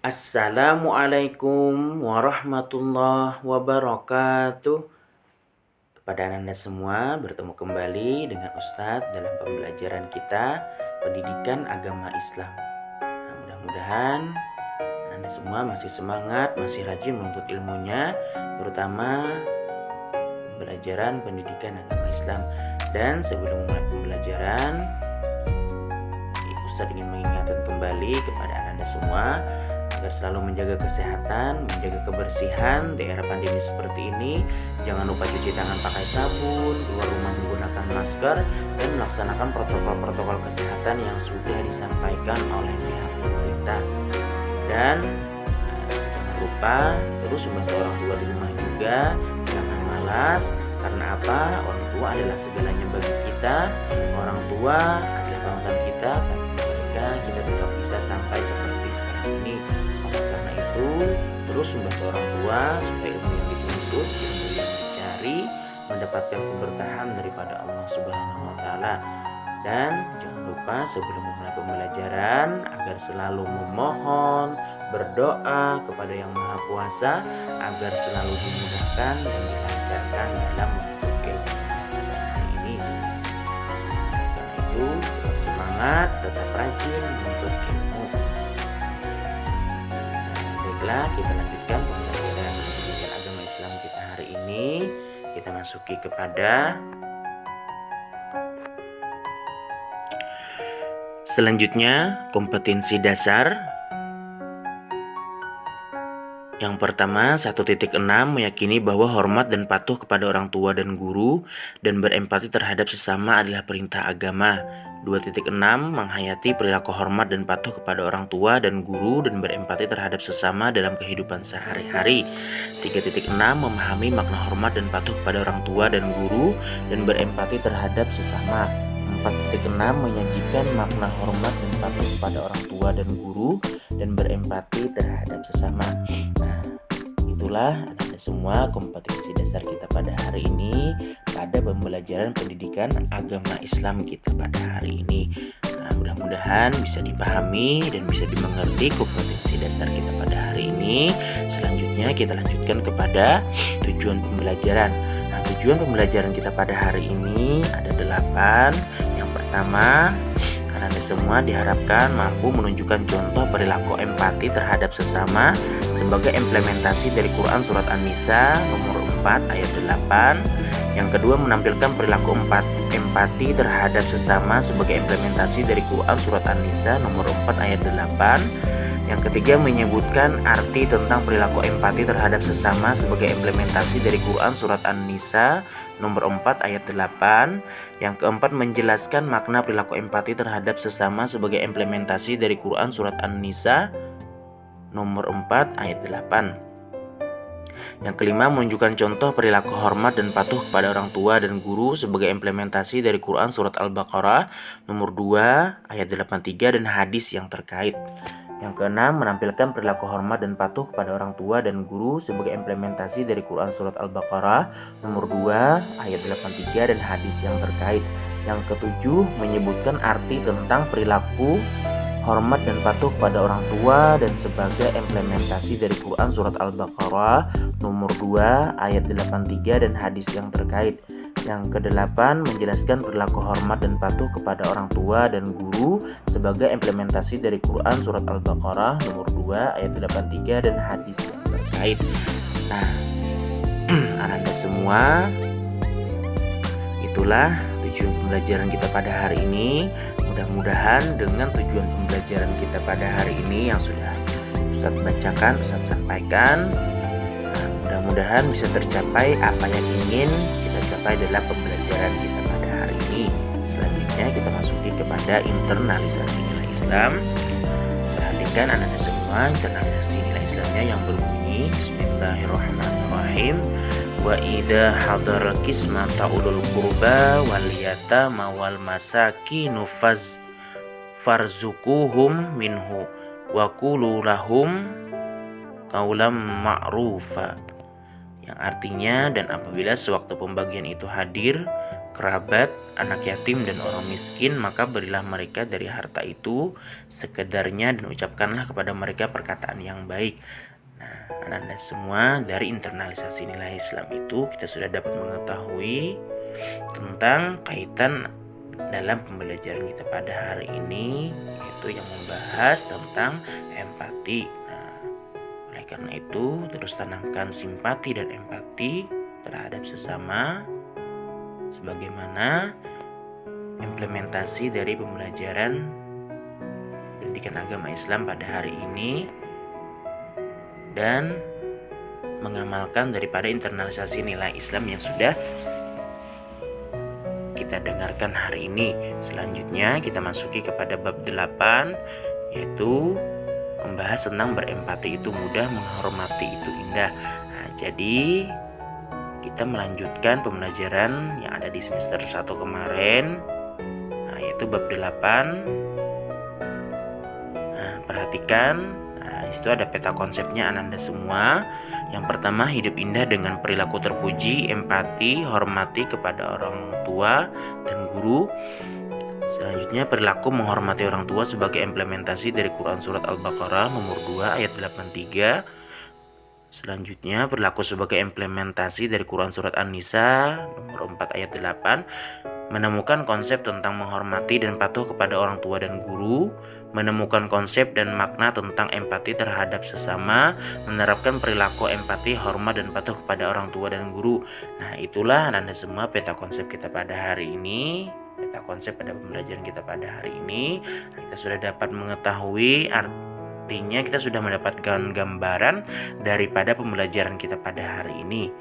Assalamualaikum warahmatullahi wabarakatuh. Kepada Anda semua, bertemu kembali dengan Ustadz dalam pembelajaran kita pendidikan agama Islam. Mudah-mudahan Anda semua masih semangat, masih rajin menuntut ilmunya, terutama pembelajaran pendidikan agama Islam. Dan sebelum mulai pembelajaran, Ustadz ingin mengingatkan kembali kepada Anda semua agar selalu menjaga kesehatan, menjaga kebersihan di era pandemi seperti ini. Jangan lupa cuci tangan pakai sabun, keluar rumah menggunakan masker, dan melaksanakan protokol-protokol kesehatan yang sudah disampaikan oleh pihak pemerintah. Dan jangan lupa terus membantu orang tua di rumah juga, jangan malas. Karena apa? Orang tua adalah segalanya bagi kita. Orang tua adalah panutan kita, dan mereka kita tidak bisa sampai seperti sekarang ini. Karena itu terus membantu orang tua supaya ilmu yang dituntut, ilmu yang dicari mendapatkan keberkahan daripada Allah Subhanahu wa taala. Dan jangan lupa sebelum memulai pembelajaran agar selalu memohon, berdoa kepada Yang Maha Kuasa agar selalu dimudahkan dan dilancarkan dalam menuntut ilmu pada hari ini. Karena itu tetap semangat, tetap rajin menuntut ilmu. Baiklah, kita lanjutkan pembelajaran pendidikan agama Islam kita hari ini. Kita masuki kepada selanjutnya, kompetensi dasar. Yang pertama, 1.6 meyakini bahwa hormat dan patuh kepada orang tua dan guru dan berempati terhadap sesama adalah perintah agama. 2.6 menghayati perilaku hormat dan patuh kepada orang tua dan guru dan berempati terhadap sesama dalam kehidupan sehari-hari. 3.6 memahami makna hormat dan patuh kepada orang tua dan guru dan berempati terhadap sesama. 4.6 menyajikan makna hormat dan patuh kepada orang tua dan guru dan berempati terhadap sesama. Nah, itulah ada semua kompetensi dasar kita pada hari ini pada pembelajaran pendidikan agama Islam kita pada hari ini. Nah, mudah-mudahan bisa dipahami dan bisa dimengerti kompetensi dasar kita pada hari ini. Selanjutnya kita lanjutkan kepada tujuan pembelajaran. Nah, tujuan pembelajaran kita pada hari ini ada 8. Yang pertama, Anda semua diharapkan mampu menunjukkan contoh perilaku empati terhadap sesama sebagai implementasi dari Quran Surat An-Nisa nomor 4 ayat 8. Yang kedua, menampilkan perilaku empati terhadap sesama sebagai implementasi dari Quran Surat An-Nisa nomor 4 ayat 8. Yang ketiga, menyebutkan arti tentang perilaku empati terhadap sesama sebagai implementasi dari Quran Surat An-Nisa nomor 4 ayat 8. Yang keempat, menjelaskan makna perilaku empati terhadap sesama sebagai implementasi dari Quran Surat An-Nisa nomor 4 ayat 8. Yang kelima, menunjukkan contoh perilaku hormat dan patuh kepada orang tua dan guru sebagai implementasi dari Quran Surat Al-Baqarah nomor 2 ayat 83 dan hadis yang terkait. Yang keenam, menampilkan perilaku hormat dan patuh kepada orang tua dan guru sebagai implementasi dari Quran Surat Al-Baqarah nomor 2 ayat 83 dan hadis yang terkait. Yang ketujuh, menyebutkan arti tentang perilaku hormat dan patuh kepada orang tua dan sebagai implementasi dari Quran Surat Al-Baqarah nomor 2 ayat 83 dan hadis yang terkait. Yang kedelapan, menjelaskan perilaku hormat dan patuh kepada orang tua dan guru sebagai implementasi dari Quran Surat Al-Baqarah nomor 2 ayat 83 dan hadis yang terkait. Nah, Anda semua, itulah tujuan pembelajaran kita pada hari ini. Mudah-mudahan dengan tujuan pembelajaran kita pada hari ini yang sudah Ustadz bacakan, Ustadz sampaikan, mudah-mudahan bisa tercapai apa yang ingin kita capai dalam pembelajaran kita pada hari ini. Selanjutnya kita masuki kepada internalisasi nilai Islam. Perhatikan anak-anak semua, internalisasi nilai Islamnya yang berbunyi Bismillahirrahmanirrahim. Wa idza hadaral qismata ulul qurba wal yatama wal masakinu farzuquhum minhu wa qulu lahum qaulam ma'rufa. Yang artinya, dan apabila sewaktu pembagian itu hadir kerabat, anak yatim, dan orang miskin, maka berilah mereka dari harta itu sekedarnya dan ucapkanlah kepada mereka perkataan yang baik. Nah, Anda semua, dari internalisasi nilai Islam itu kita sudah dapat mengetahui tentang kaitan dalam pembelajaran kita pada hari ini, yaitu yang membahas tentang empati. Nah, oleh karena itu, terus tanamkan simpati dan empati terhadap sesama sebagaimana implementasi dari pembelajaran pendidikan agama Islam pada hari ini, dan mengamalkan daripada internalisasi nilai Islam yang sudah kita dengarkan hari ini. Selanjutnya kita masuki kepada bab 8, yaitu membahas tentang berempati itu mudah, menghormati itu indah. Nah, jadi kita melanjutkan pembelajaran yang ada di semester 1 kemarin, yaitu bab 8. Nah, perhatikan, di situ ada peta konsepnya Ananda semua. Yang pertama, hidup indah dengan perilaku terpuji, empati, hormati kepada orang tua dan guru. Selanjutnya, perilaku menghormati orang tua sebagai implementasi dari Quran Surat Al-Baqarah nomor 2 ayat 83. Selanjutnya, perilaku sebagai implementasi dari Quran Surat An-Nisa nomor 4 ayat 8. Menemukan konsep tentang menghormati dan patuh kepada orang tua dan guru, menemukan konsep dan makna tentang empati terhadap sesama, menerapkan perilaku empati, hormat, dan patuh kepada orang tua dan guru. Nah, itulah Anda semua peta konsep kita pada hari ini, peta konsep pada pembelajaran kita pada hari ini. Kita sudah dapat mengetahui, artinya kita sudah mendapatkan gambaran daripada pembelajaran kita pada hari ini.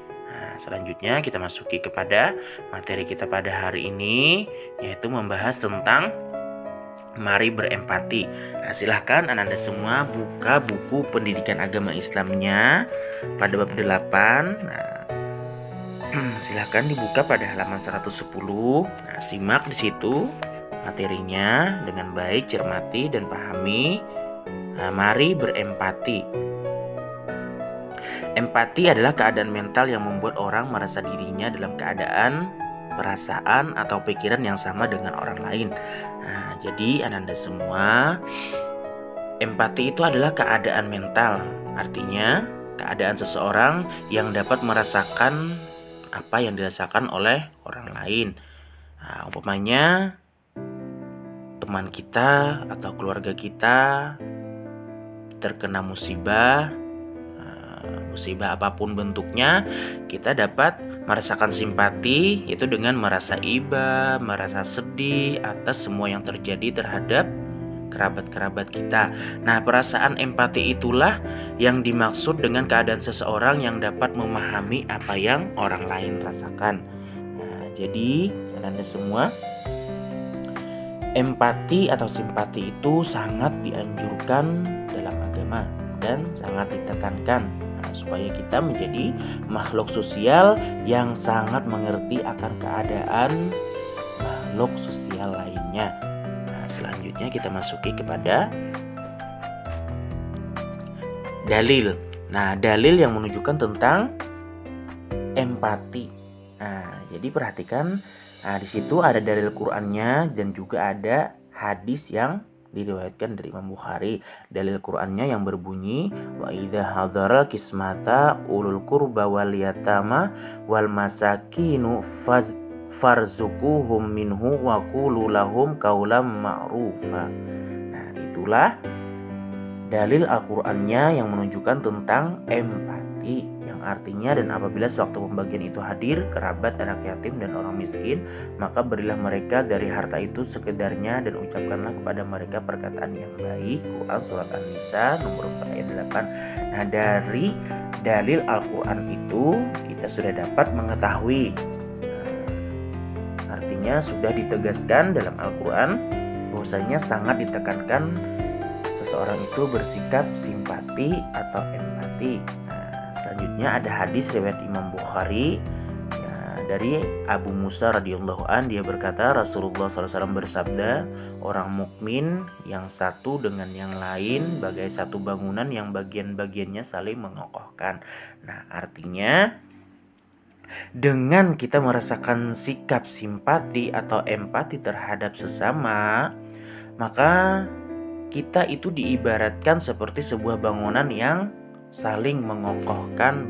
Selanjutnya kita masuki kepada materi kita pada hari ini, yaitu membahas tentang mari berempati. Nah, silahkan Anda semua buka buku pendidikan agama Islamnya pada bab 8. Silahkan dibuka pada halaman 110. Simak di situ materinya dengan baik, cermati dan pahami. Mari berempati. Empati adalah keadaan mental yang membuat orang merasa dirinya dalam keadaan, perasaan, atau pikiran yang sama dengan orang lain. Nah, jadi Anda semua, empati itu adalah keadaan mental. Artinya, keadaan seseorang yang dapat merasakan apa yang dirasakan oleh orang lain. Nah, umpamanya teman kita atau keluarga kita terkena musibah apapun bentuknya, kita dapat merasakan simpati, yaitu dengan merasa iba, merasa sedih atas semua yang terjadi terhadap kerabat-kerabat kita. Nah, perasaan empati itulah yang dimaksud dengan keadaan seseorang yang dapat memahami apa yang orang lain rasakan. Nah, jadi Anda semua, empati atau simpati itu sangat dianjurkan dalam agama dan sangat ditekankan supaya kita menjadi makhluk sosial yang sangat mengerti akan keadaan makhluk sosial lainnya. Nah, selanjutnya kita masuki kepada dalil. Nah, dalil yang menunjukkan tentang empati. Nah, jadi perhatikan, di situ ada dalil Qur'annya dan juga ada hadis yang diriwayatkan dari Imam Bukhari. Dalil Qur'annya yang berbunyi, wa idza hadaral kismata ulul qurba wal yatama wal masakinu farzuquhum minhu wa qulu lahum qaulam ma'rufa. Nah, itulah dalil Al-Qur'annya yang menunjukkan tentang empati, yang artinya, dan apabila sewaktu pembagian itu hadir kerabat, anak yatim, dan orang miskin, maka berilah mereka dari harta itu sekedarnya dan ucapkanlah kepada mereka perkataan yang baik. Quran Surat An-Nisa nomor 4 ayat 8. Nah, dari dalil Al-Quran itu kita sudah dapat mengetahui, artinya sudah ditegaskan dalam Al-Quran bahwasanya sangat ditekankan seseorang itu bersikap simpati atau empati. Selanjutnya ada hadis riwayat Imam Bukhari dari Abu Musa radhiyallahu an, dia berkata Rasulullah SAW bersabda, orang mukmin yang satu dengan yang lain bagai satu bangunan yang bagian-bagiannya saling mengokohkan. Nah, artinya Dengan kita merasakan sikap simpati atau empati terhadap sesama, maka kita itu diibaratkan seperti sebuah bangunan yang saling mengokohkan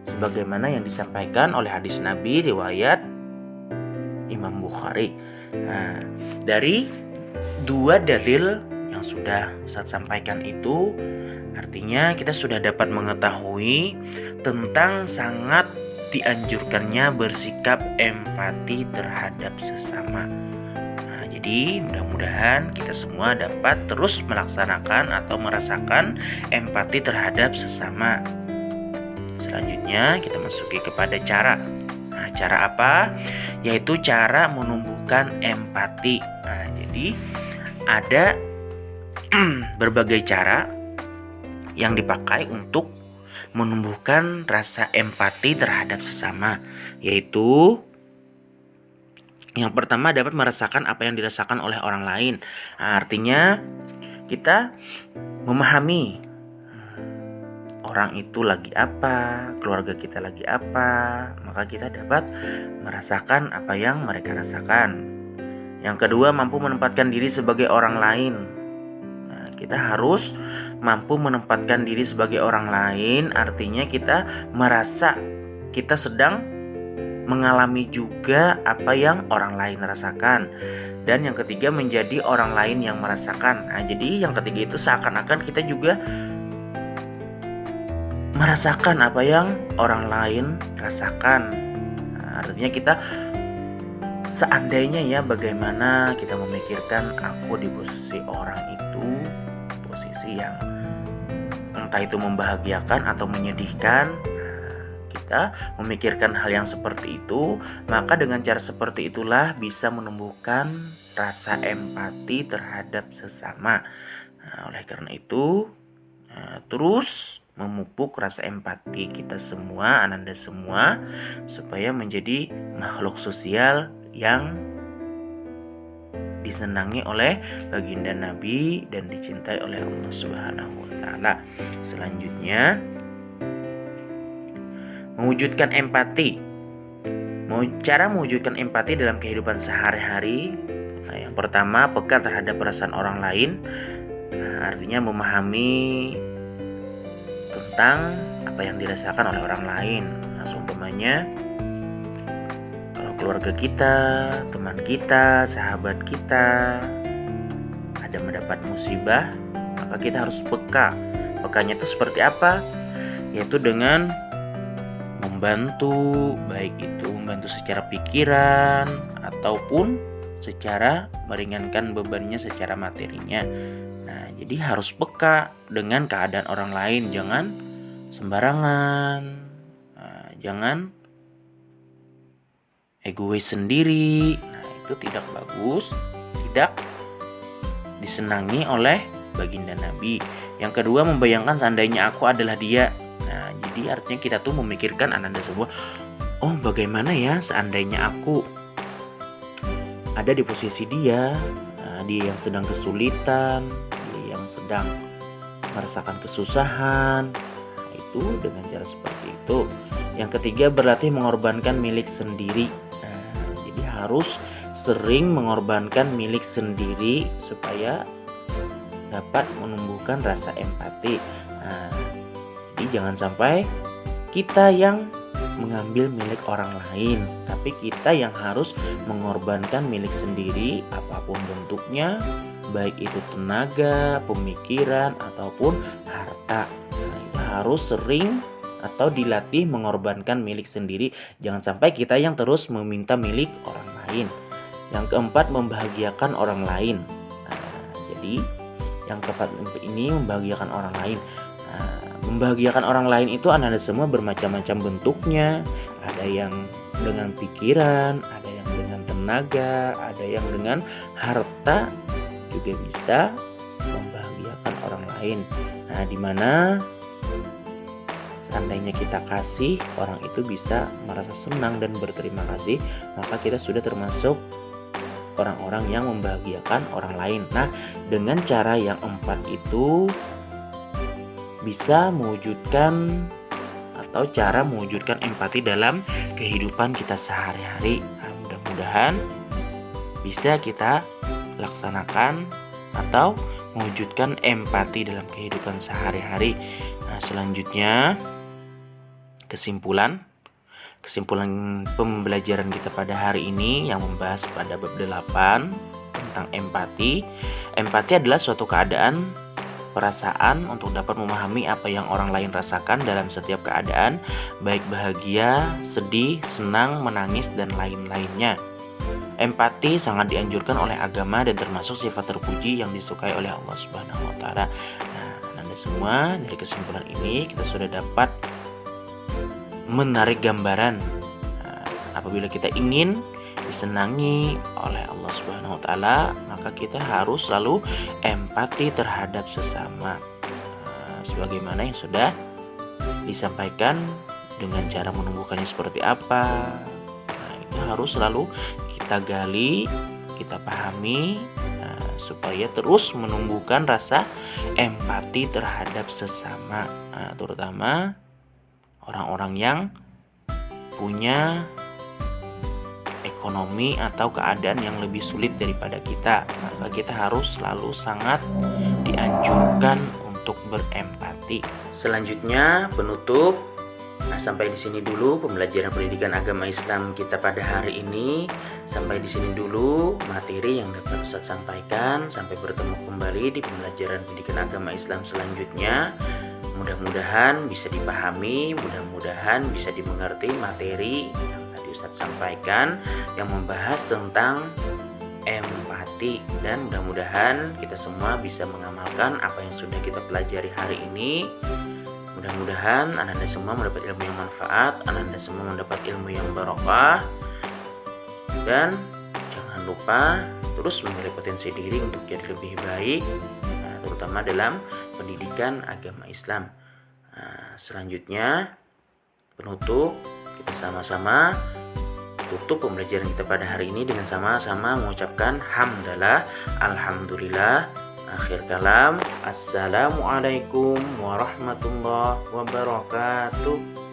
sebagaimana yang disampaikan oleh hadis Nabi riwayat Imam Bukhari. Nah, dari dua dalil yang sudah Ustadz sampaikan itu, artinya kita sudah dapat mengetahui tentang sangat dianjurkannya bersikap empati terhadap sesama. Nah, jadi mudah-mudahan kita semua dapat terus melaksanakan atau merasakan empati terhadap sesama. Selanjutnya kita masuki kepada cara. Nah, cara apa? Yaitu cara menumbuhkan empati. Nah, jadi ada berbagai cara yang dipakai untuk menumbuhkan rasa empati terhadap sesama, yaitu yang pertama dapat merasakan apa yang dirasakan oleh orang lain. Nah, artinya kita memahami orang itu lagi apa, keluarga kita lagi apa, maka kita dapat merasakan apa yang mereka rasakan. Yang kedua, mampu menempatkan diri sebagai orang lain. Nah, kita harus mampu menempatkan diri sebagai orang lain, artinya kita merasa kita sedang mengalami juga apa yang orang lain rasakan. Dan yang ketiga, menjadi orang lain yang merasakan. Nah, jadi yang ketiga itu seakan-akan kita juga merasakan apa yang orang lain rasakan. Nah, artinya kita seandainya ya, bagaimana kita memikirkan aku di posisi orang itu, posisi yang entah itu membahagiakan atau menyedihkan. Nah, kita memikirkan hal yang seperti itu, maka dengan cara seperti itulah bisa menumbuhkan rasa empati terhadap sesama. Nah, oleh karena itu, terus memupuk rasa empati kita semua, ananda semua, supaya menjadi makhluk sosial yang disenangi oleh baginda Nabi dan dicintai oleh Allah Subhanahu wa taala. Selanjutnya, mewujudkan empati. Cara mewujudkan empati dalam kehidupan sehari-hari. Nah, yang pertama, peka terhadap perasaan orang lain. Nah, artinya memahami tentang apa yang dirasakan oleh orang lain. Nah, seumpamanya kalau keluarga kita, teman kita, sahabat kita ada mendapat musibah, maka kita harus peka. Pekanya itu seperti apa? Yaitu dengan membantu, baik itu membantu secara pikiran ataupun secara meringankan bebannya secara materinya. Nah, jadi harus peka dengan keadaan orang lain, jangan sembarangan, jangan egois sendiri. Nah, itu tidak bagus, tidak disenangi oleh baginda Nabi. Yang kedua, membayangkan seandainya aku adalah dia. Nah, jadi artinya kita tuh memikirkan ananda sebuah, oh bagaimana ya seandainya aku ada di posisi dia, dia yang sedang kesulitan, dia yang sedang merasakan kesusahan. Nah, itu dengan cara seperti itu. Yang ketiga, berlatih mengorbankan milik sendiri. Nah, jadi harus sering mengorbankan milik sendiri supaya dapat menumbuhkan rasa empati. Nah, jadi jangan sampai kita yang mengambil milik orang lain, tapi kita yang harus mengorbankan milik sendiri apapun bentuknya, baik itu tenaga, pemikiran ataupun harta. Nah, itu harus sering atau dilatih mengorbankan milik sendiri. Jangan sampai kita yang terus meminta milik orang lain. Yang keempat, membahagiakan orang lain. Nah, jadi yang keempat ini membahagiakan orang lain. Membahagiakan orang lain itu anda semua bermacam-macam bentuknya. Ada yang dengan pikiran, ada yang dengan tenaga, ada yang dengan harta, juga bisa membahagiakan orang lain. Nah, dimana seandainya kita kasih, orang itu bisa merasa senang dan berterima kasih, maka kita sudah termasuk orang-orang yang membahagiakan orang lain. Nah, dengan cara yang empat itu bisa mewujudkan atau cara mewujudkan empati dalam kehidupan kita sehari-hari. Nah, mudah-mudahan bisa kita laksanakan atau mewujudkan empati dalam kehidupan sehari-hari. Nah, selanjutnya kesimpulan pembelajaran kita pada hari ini yang membahas pada bab 8 tentang empati. Empati adalah suatu keadaan, perasaan untuk dapat memahami apa yang orang lain rasakan dalam setiap keadaan, baik bahagia, sedih, senang, menangis, dan lain-lainnya. Empati sangat dianjurkan oleh agama dan termasuk sifat terpuji yang disukai oleh Allah Subhanahu wa Ta'ala. Nah, Anda semua, dari kesimpulan ini kita sudah dapat menarik gambaran. Apabila kita ingin disenangi oleh Allah Subhanahu wa Ta'ala, maka kita harus selalu empati terhadap sesama. Sebagaimana yang sudah disampaikan, dengan cara menumbuhkannya seperti apa, itu harus selalu kita gali, kita pahami, supaya terus menumbuhkan rasa empati terhadap sesama, terutama orang-orang yang punya ekonomi atau keadaan yang lebih sulit daripada kita. Maka kita harus selalu sangat dianjurkan untuk berempati. Selanjutnya penutup. Nah, sampai di sini dulu pembelajaran pendidikan agama Islam kita pada hari ini. Sampai di sini dulu materi yang dapat Ustaz sampaikan. Sampai bertemu kembali di pembelajaran pendidikan agama Islam selanjutnya. Mudah-mudahan bisa dipahami, mudah-mudahan bisa dimengerti materi yang tadi Ustaz sampaikan yang membahas tentang empati, dan mudah-mudahan kita semua bisa mengamalkan apa yang sudah kita pelajari hari ini. Mudah-mudahan Anda semua mendapat ilmu yang manfaat, Anda semua mendapat ilmu yang barokah, dan jangan lupa terus memilih potensi diri untuk jadi lebih baik, terutama dalam pendidikan agama Islam. Selanjutnya penutup, kita sama-sama tutup pembelajaran kita pada hari ini dengan sama-sama mengucapkan hamdalah, alhamdulillah. Akhir kalam, assalamualaikum warahmatullahi wabarakatuh.